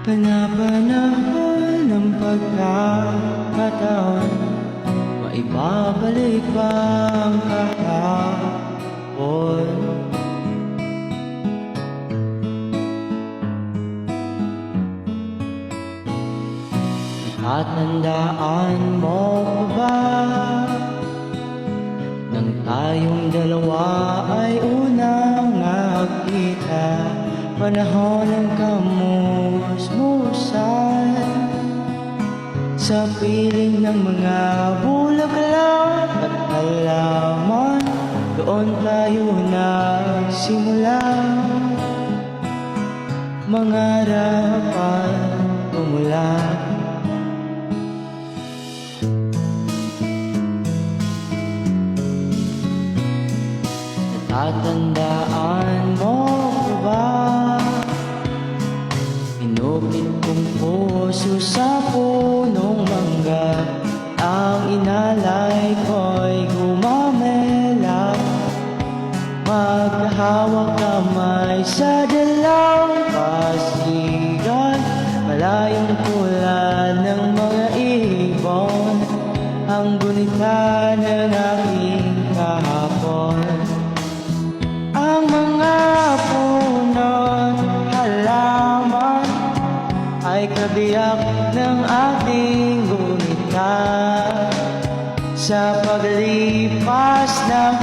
Panapanahon ng pagkakataon, maibabalik ba ang kahapon? At nandaan mo pa ba nang tayong dalawa ay unang nakita? Panahon ng kamusmusan sa piling ng mga bulaklak at halaman. Doon tayo nagsimula mangarap at umulak. Natatandaan mo ba? Inukit kong puso sa punong mangga, ang inalay ko'y gumamela. Magkahawak kamay sa dalampasigan, malayong tulad ng mga ibon, ang gunita ng aking kahapon. Ang mga puno't halaman ay kabiyak ng ating gunita. Sa paglipas ng